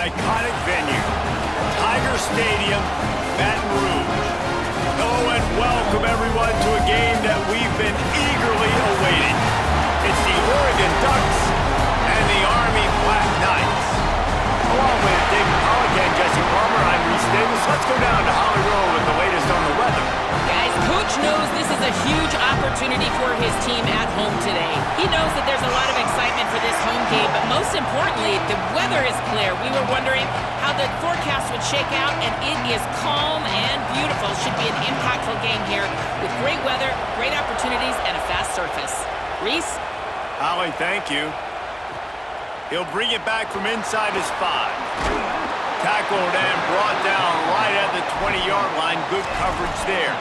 iconic venue, Tiger Stadium, Baton Rouge. Hello and welcome everyone to a game that we've been eagerly awaiting. It's the Oregon Ducks and the Army Black Knights. Along with David Pollack and Jesse Palmer, I'm Reese Davis. Let's go down to Holly Rowe with the latest on the weather. Guys, Coach knows this is a huge opportunity for his team at home today. He knows that there's a lot of excitement for this home game, but most importantly, the weather is clear. We were wondering how the forecast would shake out, and it is calm and beautiful. Should be an impactful game here with great weather, great opportunities, and a fast surface. Reese? Holly, thank you. He'll bring it back from inside his 5. Tackled and brought down right at the 20-yard line. Good coverage there.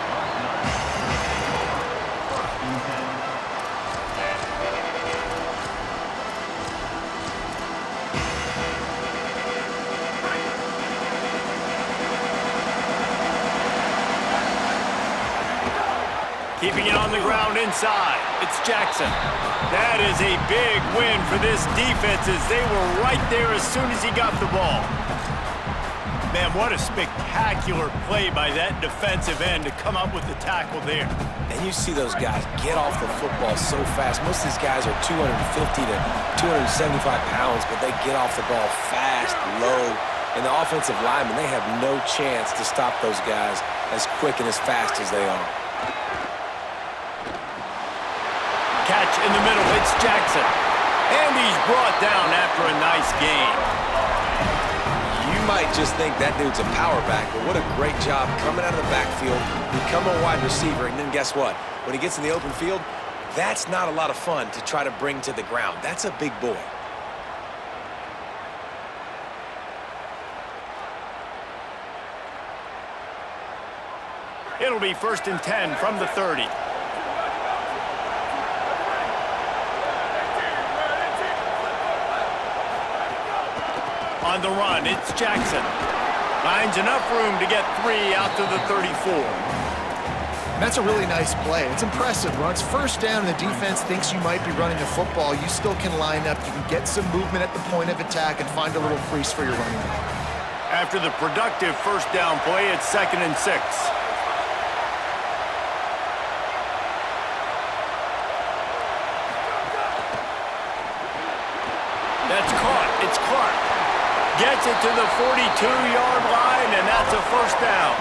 Keeping it on the ground inside. It's Jackson. That is a big win for this defense as they were right there as soon as he got the ball. Man, what a spectacular play by that defensive end to come up with the tackle there. And you see those guys get off the football so fast. Most of these guys are 250 to 275 pounds, but they get off the ball fast, low. And the offensive linemen, they have no chance to stop those guys as quick and as fast as they are. Catch in the middle, it's Jackson. And he's brought down after a nice gain. You might just think that dude's a power back, but what a great job coming out of the backfield, become a wide receiver, and then guess what? When he gets in the open field, that's not a lot of fun to try to bring to the ground. That's a big boy. It'll be 1st and 10 from the 30. On the run, it's Jackson. Finds enough room to get 3 out to the 34. That's a really nice play. It's impressive. Once first down and the defense thinks you might be running the football, you still can line up. You can get some movement at the point of attack and find a little crease for your running back. After the productive first down play, it's 2nd and 6. That's caught. It's Clark. Gets it to the 42-yard line, and that's a first down.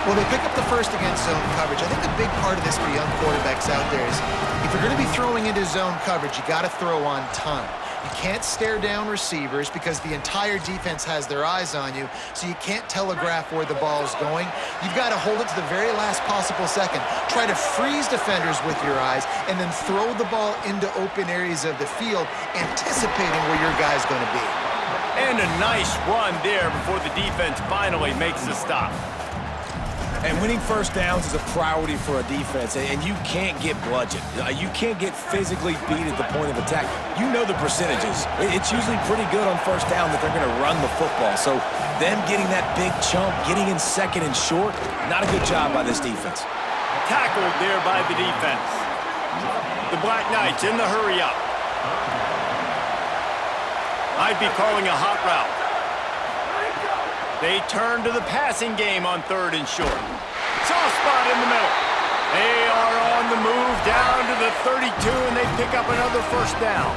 Well, they pick up the first against zone coverage. I think a big part of this for young quarterbacks out there is if you're going to be throwing into zone coverage, you got to throw on time. You can't stare down receivers because the entire defense has their eyes on you, so you can't telegraph where the ball's going. You've got to hold it to the very last possible second. Try to freeze defenders with your eyes and then throw the ball into open areas of the field, anticipating where your guy's going to be. And a nice run there before the defense finally makes the stop. And winning first downs is a priority for a defense, and you can't get bludgeoned. You can't get physically beat at the point of attack. You know the percentages. It's usually pretty good on first down that they're going to run the football. So them getting that big chunk, getting in 2nd and short, not a good job by this defense. Tackled there by the defense. The Black Knights in the hurry-up. Might be calling a hot route. They turn to the passing game on 3rd and short. Soft spot in the middle. They are on the move down to the 32, and they pick up another first down.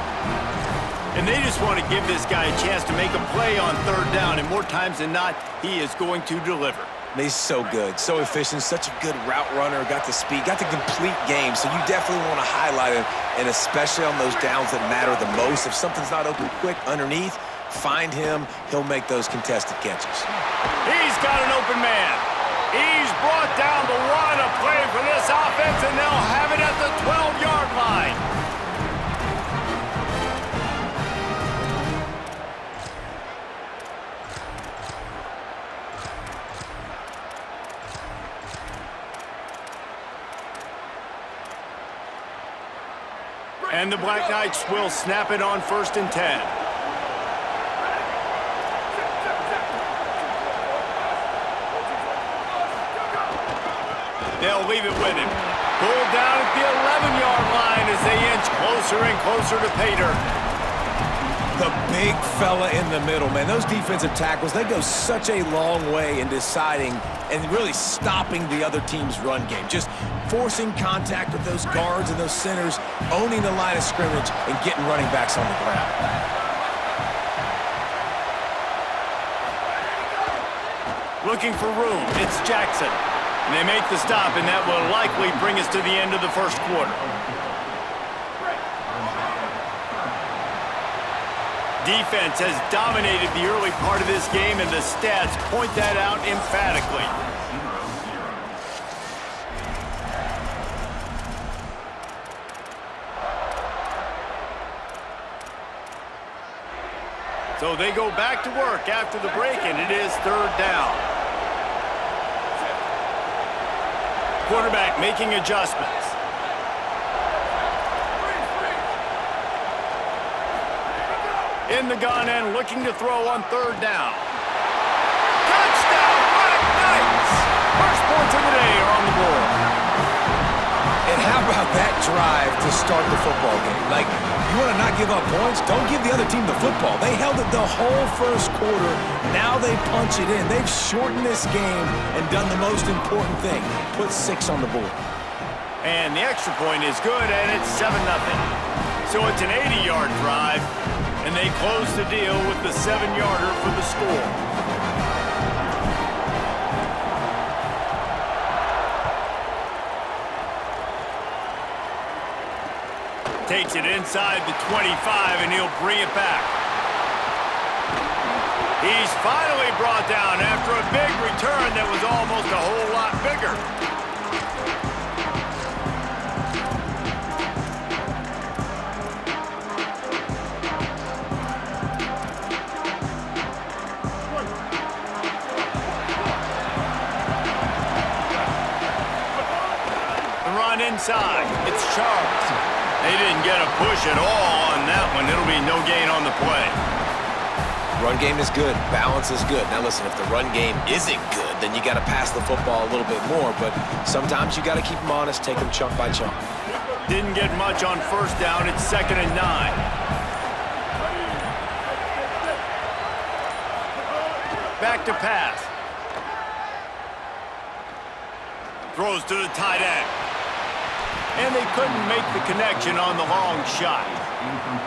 And they just want to give this guy a chance to make a play on 3rd down, and more times than not, he is going to deliver. He's so good, so efficient, such a good route runner, got the speed, got the complete game, so you definitely want to highlight him, and especially on those downs that matter the most. If something's not open quick underneath, find him, he'll make those contested catches. He's got an open man. He's brought down the run, a play for this offense, and they'll have it at the 12-yard line. And the Black Knights will snap it on 1st and 10. They'll leave it with him. Pulled down at the 11-yard line as they inch closer and closer to pay dirt. The big fella in the middle, man. Those defensive tackles, they go such a long way in deciding and really stopping the other team's run game. Just forcing contact with those guards and those centers, owning the line of scrimmage, and getting running backs on the ground. Looking for room. It's Jackson. And they make the stop, and that will likely bring us to the end of the first quarter. Defense has dominated the early part of this game, and the stats point that out emphatically. So they go back to work after the break, and it is third down. Quarterback making adjustments. In the gun and looking to throw on third down. Touchdown, Black Knights! First points of the day are on the board. And how about that drive to start the football game? Like, you want to not give up points? Don't give the other team the football. They held it the whole first quarter. Now they punch it in. They've shortened this game and done the most important thing, put 6 on the board. And the extra point is good, and it's 7-0. So it's an 80-yard drive. And they close the deal with the 7-yarder for the score. Takes it inside the 25, and he'll bring it back. He's finally brought down after a big return that was almost a whole lot bigger. Inside, it's Charles. They didn't get a push at all on that one. It'll be no gain on the play. Run game is good. Balance is good. Now listen, if the run game isn't good, then you got to pass the football a little bit more. But sometimes you got to keep them honest, take them chunk by chunk. Didn't get much on first down. It's 2nd and 9. Back to pass. Throws to the tight end. And they couldn't make the connection on the long shot.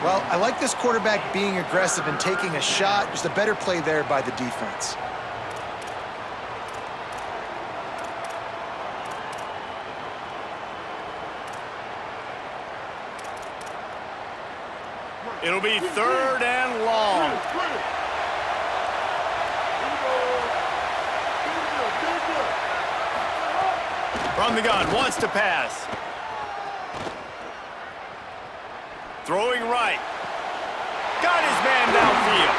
Well, I like this quarterback being aggressive and taking a shot. Just a better play there by the defense. It'll be 3rd and long. From the gun, wants to pass. Throwing right. Got his man downfield.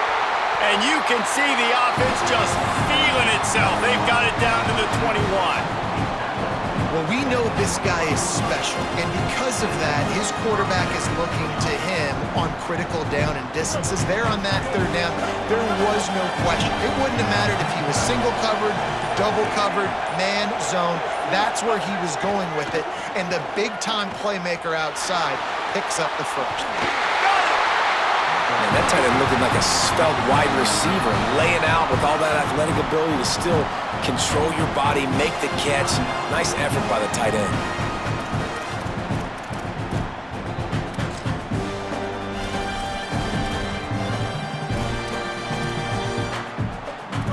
And you can see the offense just feeling itself. They've got it down to the 21. Well, we know this guy is special, and because of that, his quarterback is looking to him on critical down and distances. There on that 3rd down, there was no question. It wouldn't have mattered if he was single covered, double covered, man, zone. That's where he was going with it, and the big-time playmaker outside picks up the first. Man, that tight end looking like a svelte wide receiver, laying out with all that athletic ability to still control your body, make the catch. Nice effort by the tight end.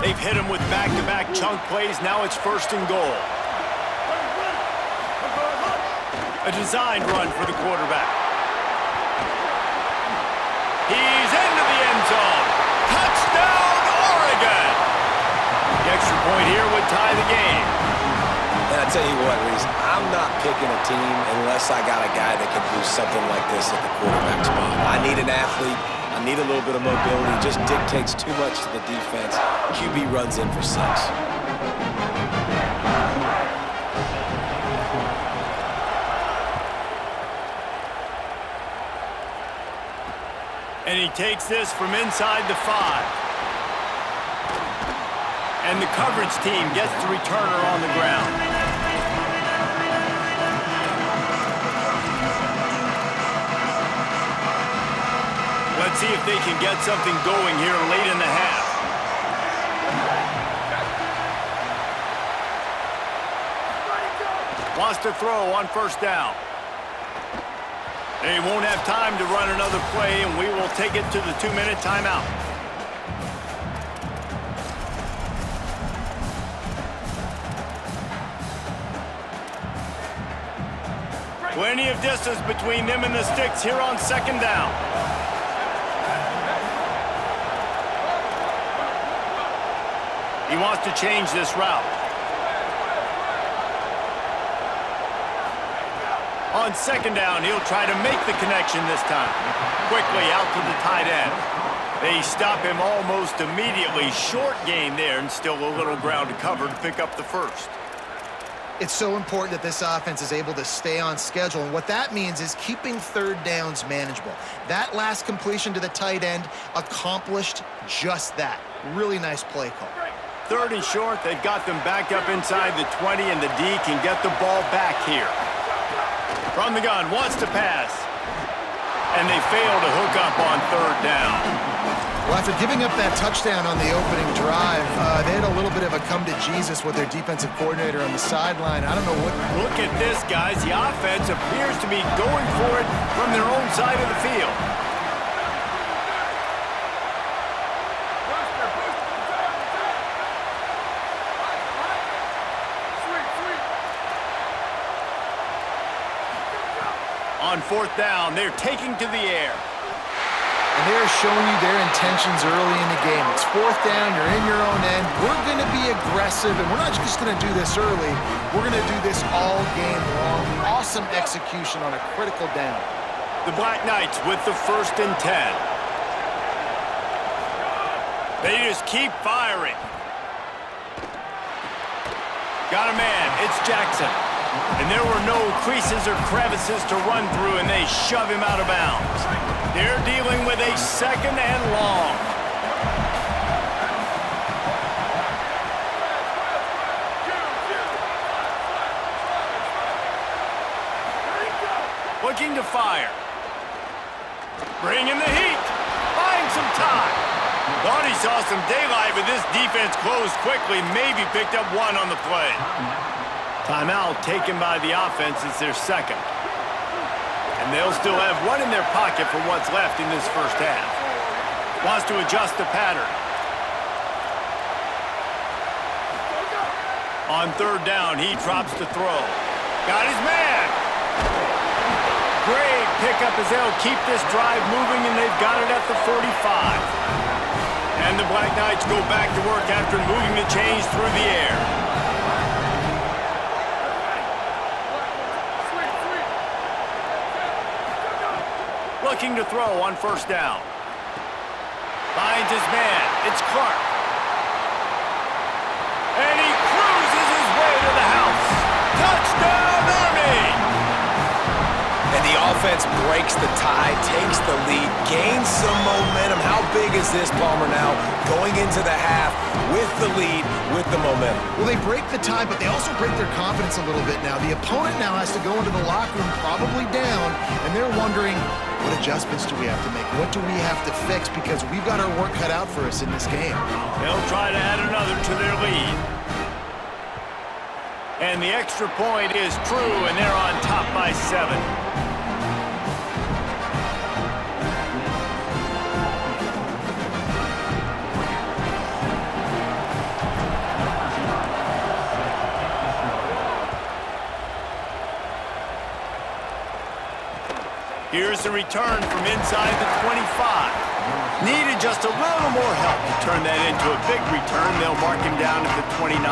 They've hit him with back-to-back chunk plays. Now it's 1st and goal. A designed run for the quarterback. He's into the end zone. Touchdown, Oregon! The extra point here would tie the game. And I tell you what, Reese, I'm not picking a team unless I got a guy that can do something like this at the quarterback spot. I need an athlete. I need a little bit of mobility. It just dictates too much to the defense. QB runs in for 6. And he takes this from inside the 5. And the coverage team gets the returner on the ground. Let's Let's see if they can get something going here late in the half. Wants to throw on first down. They won't have time to run another play, and we will take it to the 2-minute timeout. Plenty of distance between them and the sticks here on second down. He wants to change this route. On second down, he'll try to make the connection this time. Quickly out to the tight end. They stop him almost immediately. Short gain there, and still a little ground to cover to pick up the first. It's so important that this offense is able to stay on schedule, and what that means is keeping third downs manageable. That last completion to the tight end accomplished just that. Really nice play call. Third and short, they've got them backed up inside the 20, and the D can get the ball back here. From the gun, wants to pass. And they fail to hook up on third down. Well, after giving up that touchdown on the opening drive, they had a little bit of a come-to-Jesus with their defensive coordinator on the sideline. I don't know what... Look at this, guys. The offense appears to be going for it from their own side of the field. On fourth down, they're taking to the air. And they're showing you their intentions early in the game. It's fourth down, you're in your own end. We're going to be aggressive, and we're not just going to do this early. We're going to do this all game long. Awesome execution on a critical down. The Black Knights with the 1st and 10. They just keep firing. Got a man, it's Jackson. And there were no creases or crevices to run through, and they shove him out of bounds. They're dealing with a 2nd and long. Looking to fire. Bringing the heat. Buying some time. Thought he saw some daylight, but this defense closed quickly. Maybe picked up one on the play. Timeout taken by the offense. It's their 2nd. And they'll still have one in their pocket for what's left in this first half. Wants to adjust the pattern. On third down, he drops to throw. Got his man. Great pickup as they'll keep this drive moving, and they've got it at the 45. And the Black Knights go back to work after moving the chains through the air. Looking to throw on first down. Finds his man. It's Clark. And he cruises his way to the house. Touchdown, Army! And the offense breaks the tie, takes the lead, gains some momentum. How big is this, Palmer, now going into the half with the lead, with the momentum? Well, they break the tie, but they also break their confidence a little bit now. The opponent now has to go into the locker room probably down, and they're wondering, what adjustments do we have to make? What do we have to fix? Because we've got our work cut out for us in this game. They'll try to add another to their lead. And the extra point is true, and they're on top by 7. Here's the return from inside the 25. Needed just a little more help to turn that into a big return. They'll mark him down at the 29.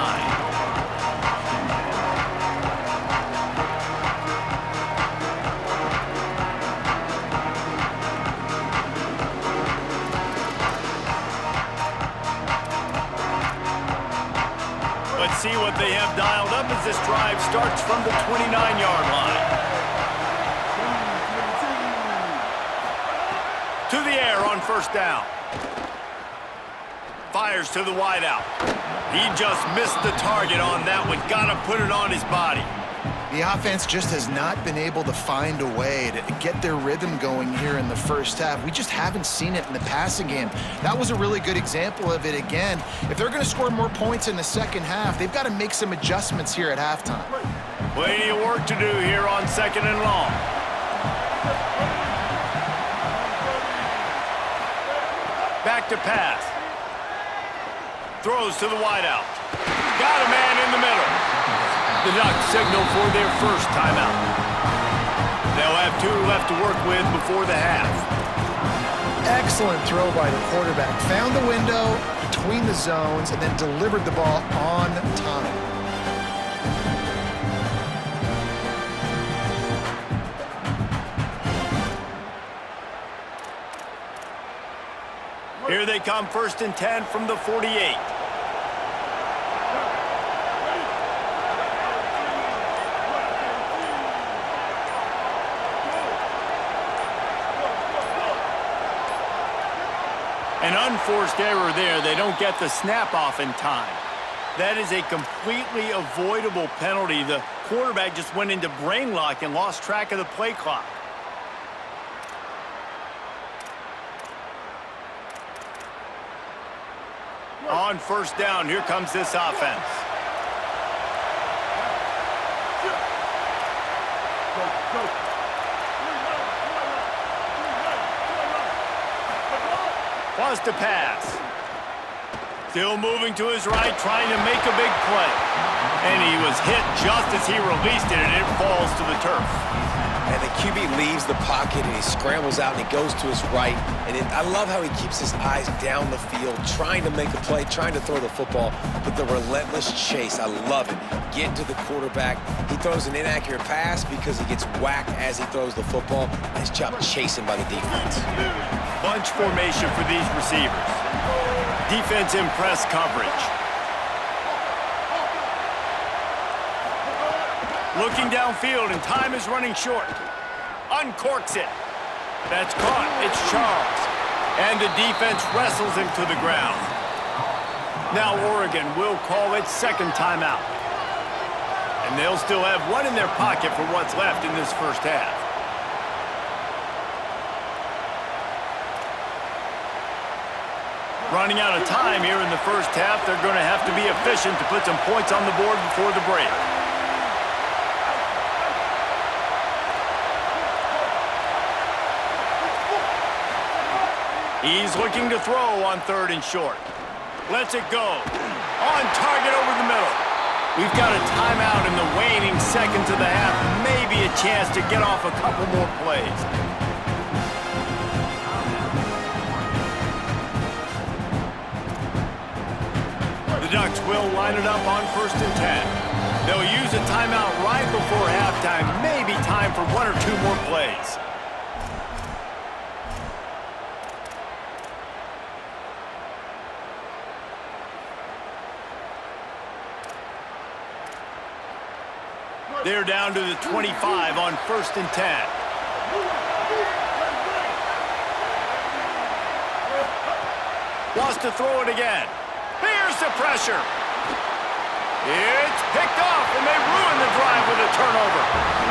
Let's see what they have dialed up as this drive starts from the 29-yard line. To the air on first down. Fires to the wideout. He just missed the target on that one. Got to put it on his body. The offense just has not been able to find a way to get their rhythm going here in the first half. We just haven't seen it in the passing game. That was a really good example of it again. If they're going to score more points in the second half, they've got to make some adjustments here at halftime. Plenty of work to do here on 2nd and long. Back to pass. Throws to the wideout. Got a man in the middle. The Ducks signal for their first timeout. They'll have 2 left to work with before the half. Excellent throw by the quarterback. Found the window between the zones and then delivered the ball on time. Here they come, 1st and 10 from the 48. An unforced error there. They don't get the snap off in time. That is a completely avoidable penalty. The quarterback just went into brain lock and lost track of the play clock. On 1st down, here comes this offense. Wants to pass. Still moving to his right, trying to make a big play. And he was hit just as he released it, and it falls to the turf. And the QB leaves the pocket, and he scrambles out, and he goes to his right. And I love how he keeps his eyes down the field, trying to make a play, trying to throw the football, but the relentless chase, I love it. Get to the quarterback. He throws an inaccurate pass because he gets whacked as he throws the football. Nice job chasing by the defense. Bunch formation for these receivers. Defense in press coverage. Looking downfield, and time is running short. Uncorks it. That's caught. It's Charles. And the defense wrestles him to the ground. Now Oregon will call its 2nd timeout. And they'll still have 1 in their pocket for what's left in this first half. Running out of time here in the first half, they're going to have to be efficient to put some points on the board before the break. He's looking to throw on 3rd and short. Lets it go. On target over the middle. We've got a timeout in the waning seconds of the half. Maybe a chance to get off a couple more plays. The Ducks will line it up on 1st and 10. They'll use a timeout right before halftime. Maybe time for 1 or 2 more plays. They're down to the 25 on 1st and 10. Wants to throw it again. Here's the pressure. It's picked off, and they ruin the drive with a turnover.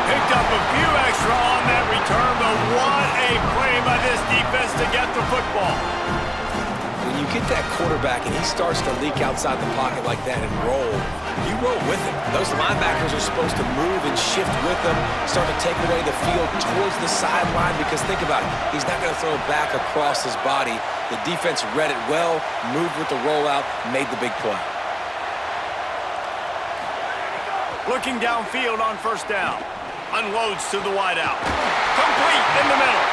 Picked up a few extra on that return, but what a play by this defense to get the football. When you get that quarterback and he starts to leak outside the pocket like that and roll, you roll with him. Those linebackers are supposed to move and shift with him, start to take away the field towards the sideline, because think about it, he's not going to throw it back across his body. The defense read it well, moved with the rollout, made the big play. Looking downfield on 1st down. Unloads to the wideout. Complete in the middle.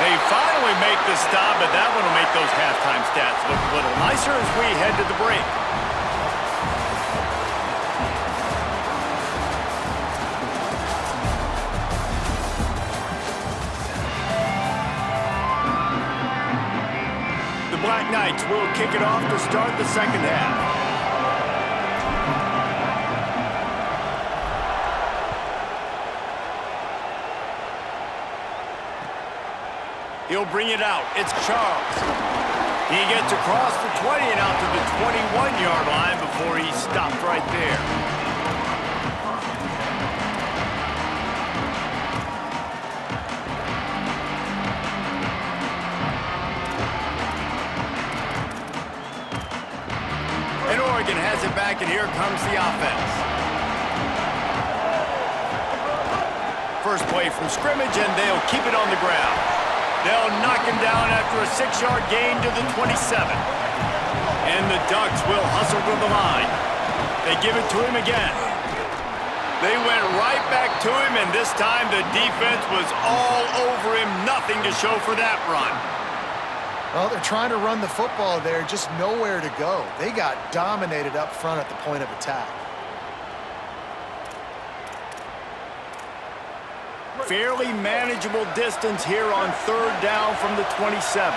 They finally make the stop, but that one will make those halftime stats look a little nicer as we head to the break. The Black Knights will kick it off to start the second half. He'll bring it out. It's Charles. He gets across the 20 and out to the 21-yard line before he's stopped right there. Oregon has it back, and here comes the offense. First play from scrimmage, and they'll keep it on the ground. They'll knock him down after a 6-yard gain to the 27. And the Ducks will hustle to the line. They give it to him again. They went right back to him, and this time the defense was all over him. Nothing to show for that run. Well, they're trying to run the football there, just nowhere to go. They got dominated up front at the point of attack. Fairly manageable distance here on 3rd down from the 27.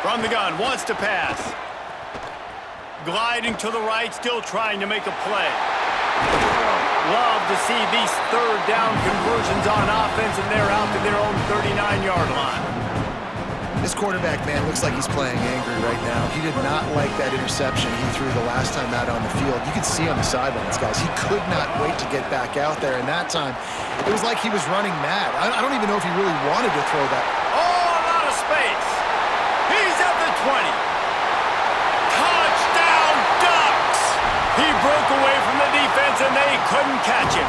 From the gun, wants to pass. Gliding to the right, still trying to make a play. Love to see these 3rd down conversions on offense, and they're out to their own 39-yard line. This quarterback, man, looks like he's playing angry right now. He did not like that interception he threw the last time out on the field. You could see on the sidelines, guys. He could not wait to get back out there, and that time, it was like he was running mad. I don't even know if he really wanted to throw that. Oh, a lot of space. He's at the 20. Touchdown, Ducks! He broke away from the defense, and they couldn't catch him.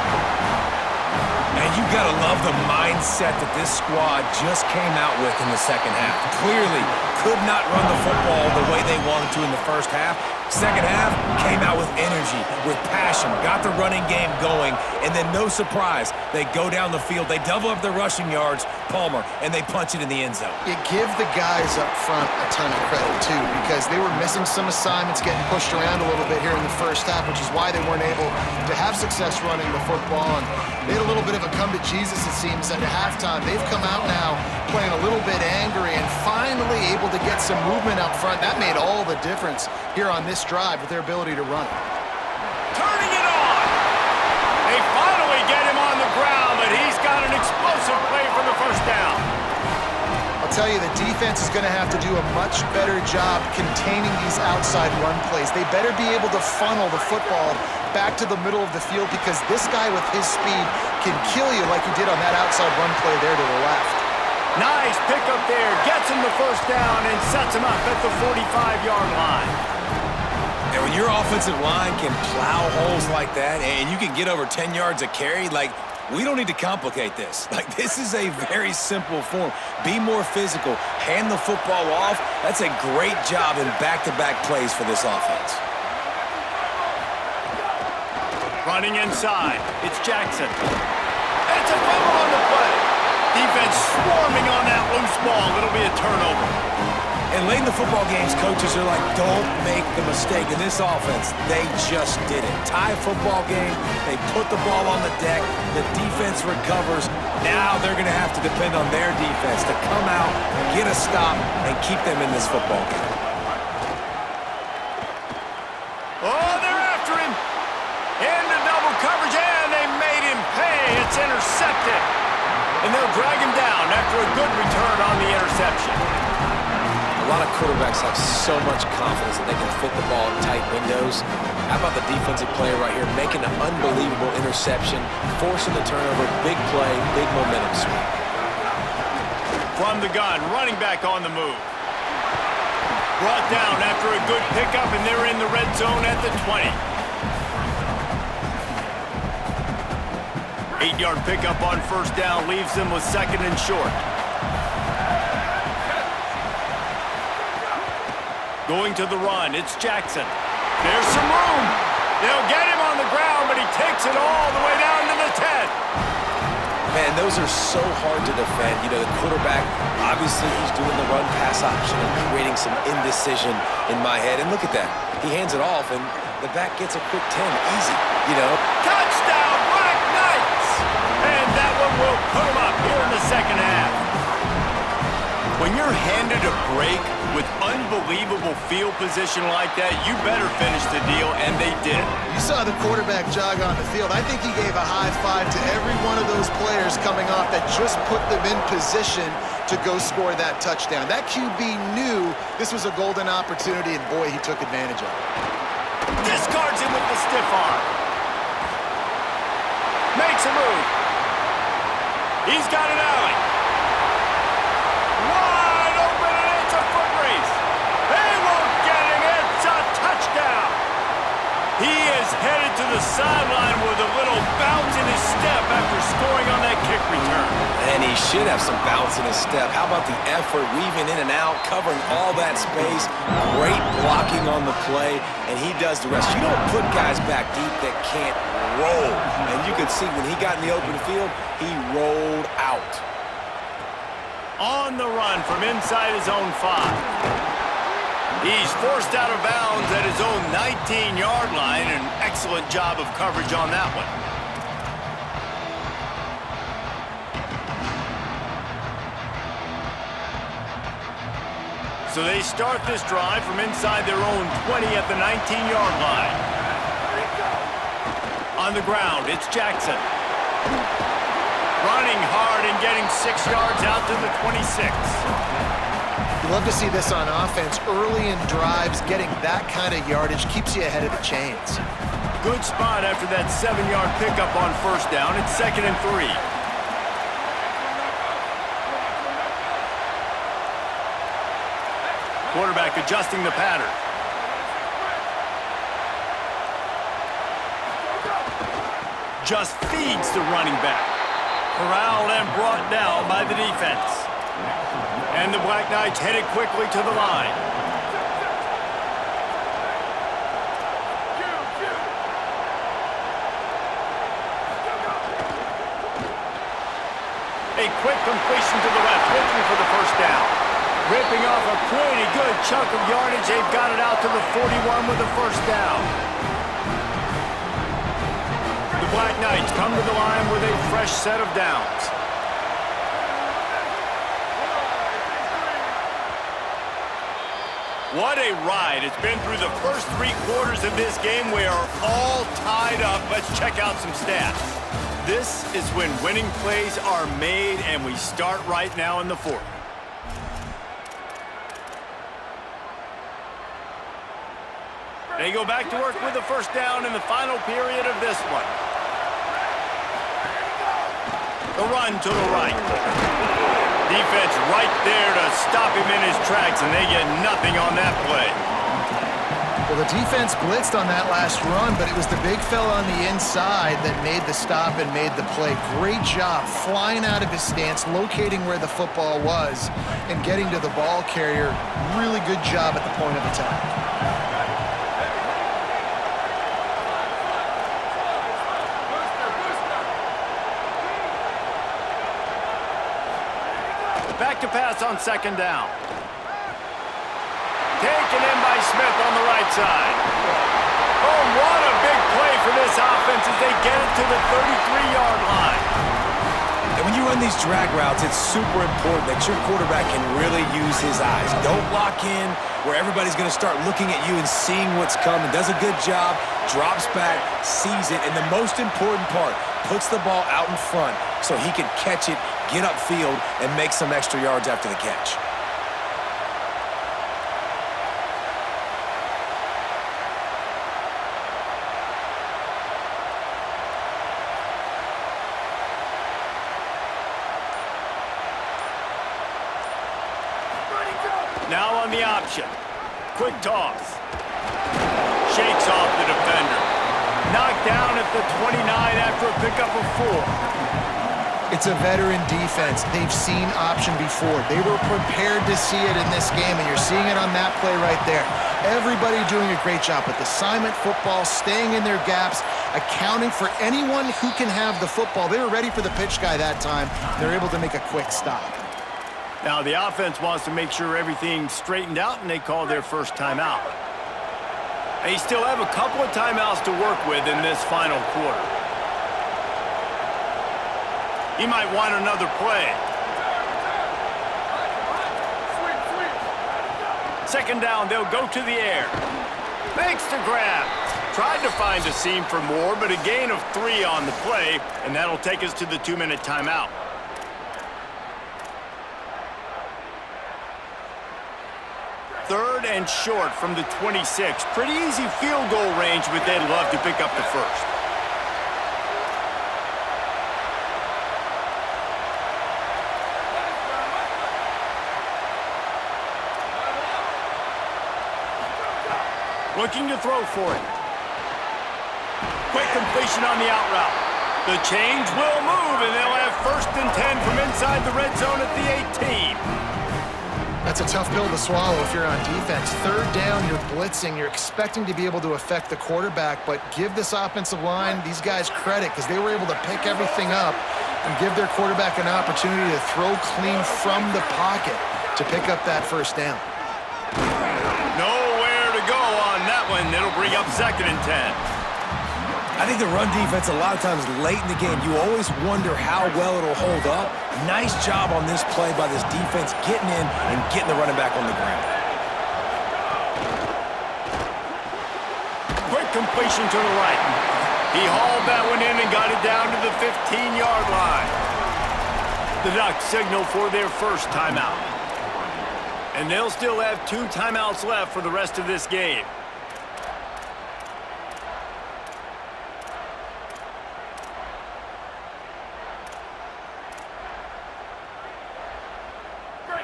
And you got to love the mindset that this squad just came out with in the second half. Clearly could not run the football the way they wanted to in the first half. Second half came out with energy, with passion, got the running game going, and then no surprise, they go down the field, they double up their rushing yards, Palmer, and they punch it in the end zone. You give the guys up front a ton of credit, too, because they were missing some assignments, getting pushed around a little bit here in the first half, which is why they weren't able to have success running the football. And they had a little bit of a come-to-Jesus, it seems, at halftime. They've come out now playing a little bit angry and finally able to get some movement up front. That made all the difference here on this drive with their ability to run. Turning it on. They finally get him on the ground, but he's got an explosive play for the first down. I'll tell you, the defense is going to have to do a much better job containing these outside run plays. They better be able to funnel the football back to the middle of the field, because this guy with his speed can kill you like he did on that outside run play there to the left. Nice pickup there. Gets him the first down and sets him up at the 45-yard line. And when your offensive line can plow holes like that and you can get over 10 yards a carry, like, we don't need to complicate this. Like, this is a very simple form. Be more physical. Hand the football off. That's a great job in back-to-back plays for this offense. Running inside. It's Jackson. It's a fumble on the play. Defense swarming on that loose ball. It'll be a turnover. And late in the football games, coaches are like, don't make the mistake. In this offense, they just did it. Tie football game, they put the ball on the deck, the defense recovers. Now they're going to have to depend on their defense to come out, get a stop, and keep them in this football game. Oh, they're after him. Into double coverage, and they made him pay. It's intercepted. And they'll drag him down after a good return on the interception. A lot of quarterbacks have so much confidence that they can fit the ball in tight windows. How about the defensive player right here making an unbelievable interception, forcing the turnover, big play, big momentum swing. From the gun, running back on the move. Brought down after a good pickup, and they're in the red zone at the 20. 8-yard pickup on first down leaves them with 2nd and short. Going to the run, it's Jackson. There's some room. They'll get him on the ground, but he takes it all the way down to the 10. Man, those are so hard to defend. You know, the quarterback, obviously he's doing the run-pass option and creating some indecision in my head. And look at that. He hands it off, and the back gets a quick 10. Easy, you know. Touchdown, Black Knights! And that one will put him up here in the second half. When you're handed a break with unbelievable field position like that, you better finish the deal, and they did. You saw the quarterback jog on the field. I think he gave a high five to every one of those players coming off that just put them in position to go score that touchdown. That QB knew this was a golden opportunity, and boy, he took advantage of it. Discards him with the stiff arm. Makes a move. He's got an alley. Wide open, and it's a foot race. They he should have some bounce in his step. How about the effort, weaving in and out, covering all that space, great blocking on the play, and he does the rest. You don't put guys back deep that can't roll. And you could see when he got in the open field, he rolled out. On the run from inside his own 5. He's forced out of bounds at his own 19-yard line. An excellent job of coverage on that one. So they start this drive from inside their own 20 at the 19-yard line. On the ground, it's Jackson. Running hard and getting 6 yards out to the 26. You love to see this on offense. Early in drives, getting that kind of yardage keeps you ahead of the chains. Good spot after that 7-yard pickup on first down. It's 2nd and 3. Quarterback adjusting the pattern. Just feeds the running back. Corralled and brought down by the defense. And the Black Knights headed quickly to the line. A quick completion to the left, looking for the first down. Ripping off a pretty good chunk of yardage. They've got it out to the 41 with the first down. The Black Knights come to the line with a fresh set of downs. What a ride. It's been through the first 3 quarters of this game. We are all tied up. Let's check out some stats. This is when winning plays are made, and we start right now in the 4th. They go back to work with the first down in the final period of this one. The run to the right. Defense right there to stop him in his tracks, and they get nothing on that play. Well, the defense blitzed on that last run, but it was the big fella on the inside that made the stop and made the play. Great job flying out of his stance, locating where the football was, and getting to the ball carrier. Really good job at the point of attack. Back to pass on 2nd down. Taken in by Smith on the right side. Oh, what a big play for this offense as they get it to the 33-yard line. And when you run these drag routes, it's super important that your quarterback can really use his eyes. Don't lock in where everybody's going to start looking at you and seeing what's coming. Does a good job, drops back, sees it, and the most important part, puts the ball out in front so he can catch it, get upfield, and make some extra yards after the catch. Now on the option. Quick toss. Shakes off the defender. Knocked down at the 29 after a pickup of 4. It's a veteran defense. They've seen option before. They were prepared to see it in this game, and you're seeing it on that play right there. Everybody doing a great job with assignment football, staying in their gaps, accounting for anyone who can have the football. They were ready for the pitch guy that time. They're able to make a quick stop. Now the offense wants to make sure everything's straightened out, and they call their first timeout. They still have a couple of timeouts to work with in this final quarter. He might want another play. 2nd down, they'll go to the air. Makes the grab. Tried to find a seam for more, but a gain of 3 on the play, and that'll take us to the 2-minute timeout. Third and short from the 26. Pretty easy field goal range, but they'd love to pick up the first. Looking to throw for it. Quick completion on the out route. The change will move, and they'll have 1st and 10 from inside the red zone at the 18. That's a tough pill to swallow if you're on defense. 3rd down, you're blitzing. You're expecting to be able to affect the quarterback, but give this offensive line, these guys, credit because they were able to pick everything up and give their quarterback an opportunity to throw clean from the pocket to pick up that 1st down. Nowhere to go on that one. It'll bring up 2nd and 10. I think the run defense, a lot of times late in the game, you always wonder how well it'll hold up. Nice job on this play by this defense getting in and getting the running back on the ground. Quick completion to the right. He hauled that one in and got it down to the 15-yard line. The Ducks signal for their 1st timeout. And they'll still have 2 timeouts left for the rest of this game.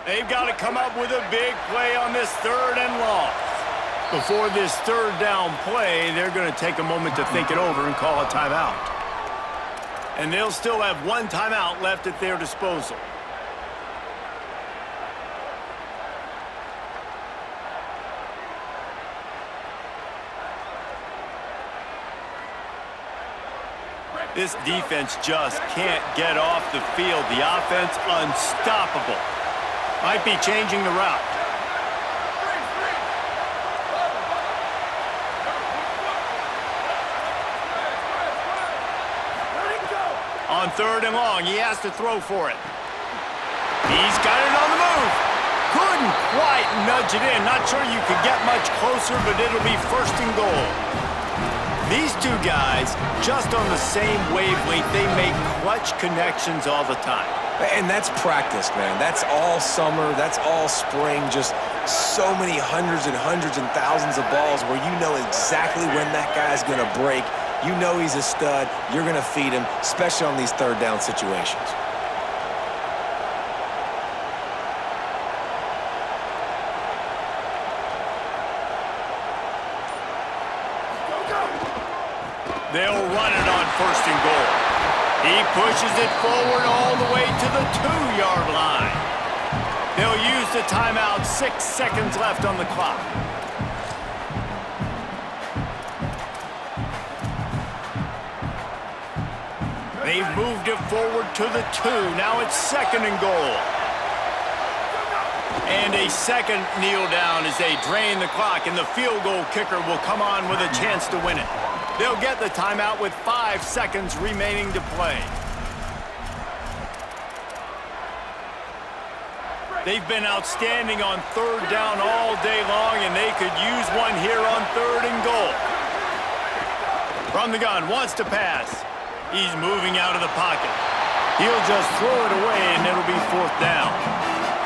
They've got to come up with a big play on this 3rd and long. Before this 3rd down play, they're going to take a moment to think it over and call a timeout. And they'll still have 1 timeout left at their disposal. This defense just can't get off the field. The offense unstoppable. Might be changing the route. On 3rd and long, he has to throw for it. He's got it on the move. Couldn't quite nudge it in. Not sure you could get much closer, but it'll be 1st and goal. These 2 guys, just on the same wavelength, they make clutch connections all the time. And that's practice, man. That's all summer. That's all spring. Just so many hundreds and thousands of balls where you know exactly when that guy's going to break. You know he's a stud. You're going to feed him, especially on these 3rd down situations. They'll run it on 1st and goal. He pushes it forward all the way to the 2-yard line. They'll use the timeout. 6 seconds left on the clock. They've moved it forward to the 2. Now it's 2nd and goal. And a 2nd kneel down as they drain the clock, and the field goal kicker will come on with a chance to win it. They'll get the timeout with 5 seconds remaining to play. They've been outstanding on 3rd down all day long, and they could use one here on 3rd and goal. From the gun, wants to pass. He's moving out of the pocket. He'll just throw it away, and it'll be 4th down.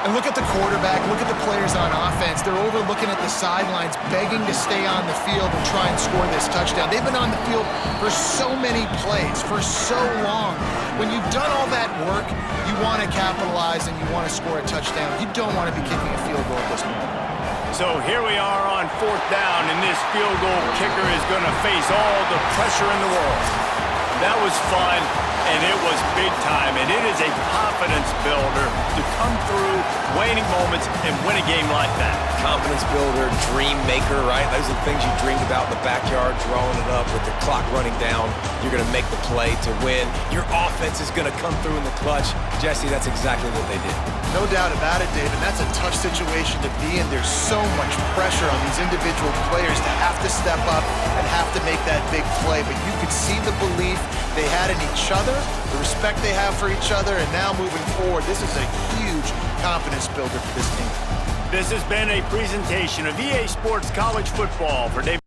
And look at the quarterback, look at the players on offense. They're overlooking at the sidelines, begging to stay on the field and try and score this touchdown. They've been on the field for so many plays, for so long. When you've done all that work, you want to capitalize and you want to score a touchdown. You don't want to be kicking a field goal at this point. So here we are on 4th down, and this field goal kicker is going to face all the pressure in the world. That was fun, and it was big time, and it is a confidence builder to come through waning moments and win a game like that. Confidence builder, dream maker, right? Those are the things you dreamed about in the backyard, drawing it up with the clock running down. You're going to make the play to win. Your offense is going to come through in the clutch. Jesse, that's exactly what they did. No doubt about it, David. That's a tough situation to be in. There's so much pressure on these individual players to have to step up and have to make that big play. But you could see the belief they had in each other, the respect they have for each other, and now moving forward, this is a huge confidence builder for this team. This has been a presentation of EA Sports College Football. For David